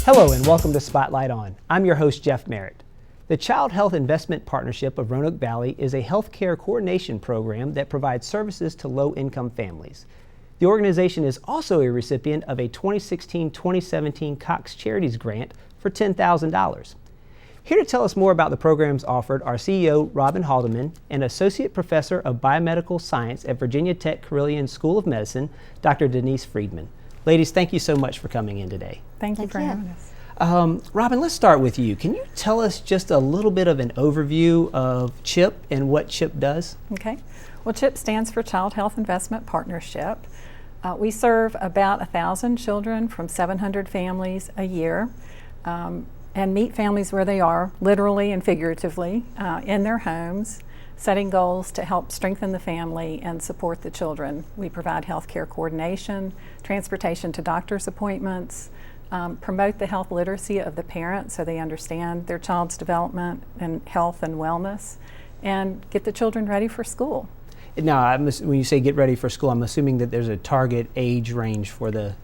Hello and welcome to Spotlight On. I'm your host, Jeff Merritt. The Child Health Investment Partnership of Roanoke Valley is a healthcare coordination program that provides services to low-income families. The organization is also a recipient of a 2016-2017 Cox Charities grant for $10,000. Here to tell us more about the programs offered are CEO Robin Haldeman and Associate Professor of Biomedical Science at Virginia Tech Carilion School of Medicine, Dr. Denise Friedman. Ladies, thank you so much for coming in today. Thank you for having us. Robin, let's start with you. Can you tell us just a little bit of an overview of CHIP and what CHIP does? Okay. Well, CHIP stands for Child Health Investment Partnership. We serve about 1,000 children from 700 families a year and meet families where they are, literally and figuratively, in their homes, setting goals to help strengthen the family and support the children. We provide health care coordination, transportation to doctor's appointments, promote the health literacy of the parents so they understand their child's development and health and wellness, and get the children ready for school. Now, when you say get ready for school, I'm assuming that there's a target age range for the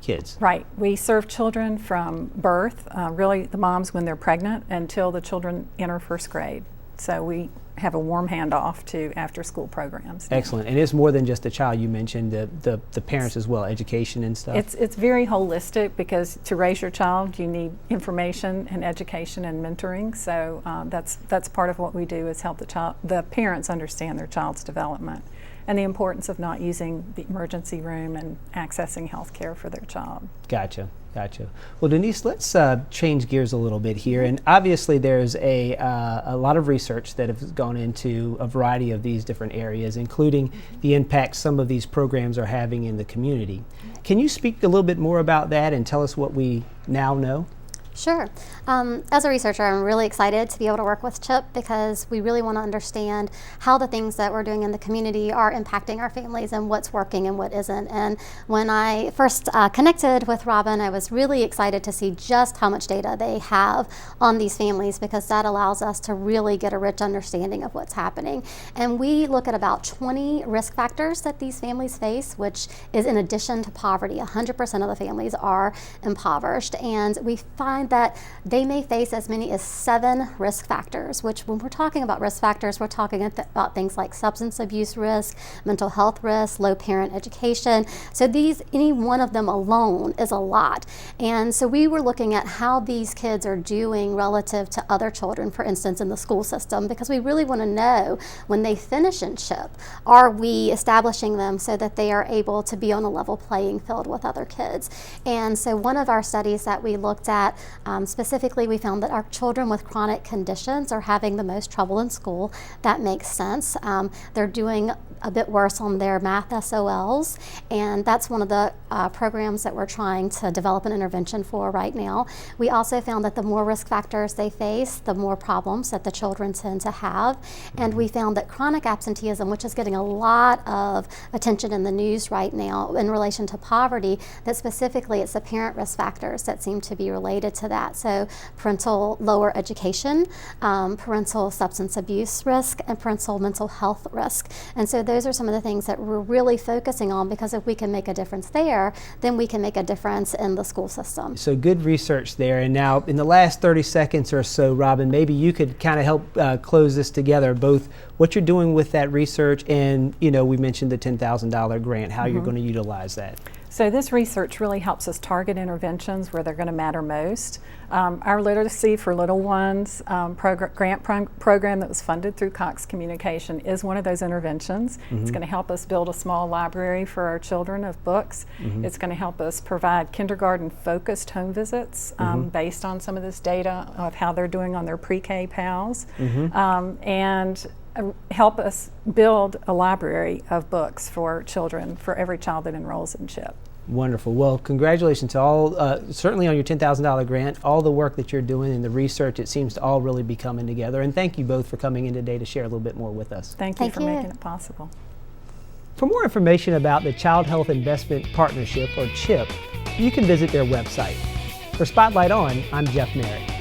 kids. Right. We serve children from birth, really the moms when they're pregnant, until the children enter first grade. So we have a warm handoff to after-school programs. Excellent. And it's more than just the child. You mentioned the parents as well, education and stuff. It's very holistic, because to raise your child you need information and education and mentoring. So that's part of what we do, is help the parents understand their child's development and the importance of not using the emergency room and accessing health care for their child. Gotcha. Well, Denise, let's change gears a little bit here. And obviously there's a lot of research that has gone into a variety of these different areas, including the impact some of these programs are having in the community. Can you speak a little bit more about that and tell us what we now know? Sure. As a researcher, I'm really excited to be able to work with CHIP, because we really want to understand how the things that we're doing in the community are impacting our families and what's working and what isn't. And when I first connected with Robin, I was really excited to see just how much data they have on these families, because that allows us to really get a rich understanding of what's happening. And we look at about 20 risk factors that these families face, which is in addition to poverty. 100% of the families are impoverished, and we find that they may face as many as 7 risk factors, which, when we're talking about risk factors, we're talking about things like substance abuse risk, mental health risk, low parent education. So any one of them alone is a lot. And so we were looking at how these kids are doing relative to other children, for instance, in the school system, because we really want to know, when they finish in CHIP, are we establishing them so that they are able to be on a level playing field with other kids? And so one of our studies that we looked at, specifically, we found that our children with chronic conditions are having the most trouble in school. That makes sense. They're doing a bit worse on their math SOLs, and that's one of the programs that we're trying to develop an intervention for right now. We also found that the more risk factors they face, the more problems that the children tend to have. And we found that chronic absenteeism, which is getting a lot of attention in the news right now in relation to poverty, that specifically it's the parent risk factors that seem to be related to that. So parental lower education, parental substance abuse risk, and parental mental health risk. And so those are some of the things that we're really focusing on, because if we can make a difference there, then we can make a difference in the school system. So good research there. And now, in the last 30 seconds or so, Robin, maybe you could kind of help close this together, both what you're doing with that research and, we mentioned the $10,000 grant, how you're going to utilize that. So this research really helps us target interventions where they're going to matter most. Our Literacy for Little Ones grant program that was funded through Cox Communication is one of those interventions. It's going to help us build a small library for our children of books. It's going to help us provide kindergarten-focused home visits based on some of this data of how they're doing on their pre-K PALs, and help us build a library of books for children, for every child that enrolls in CHIP. Wonderful. Well, congratulations to all, certainly on your $10,000 grant, all the work that you're doing and the research. It seems to all really be coming together. And thank you both for coming in today to share a little bit more with us. Thank you for making it possible. For more information about the Child Health Investment Partnership, or CHIP, you can visit their website. For Spotlight On, I'm Jeff Merritt.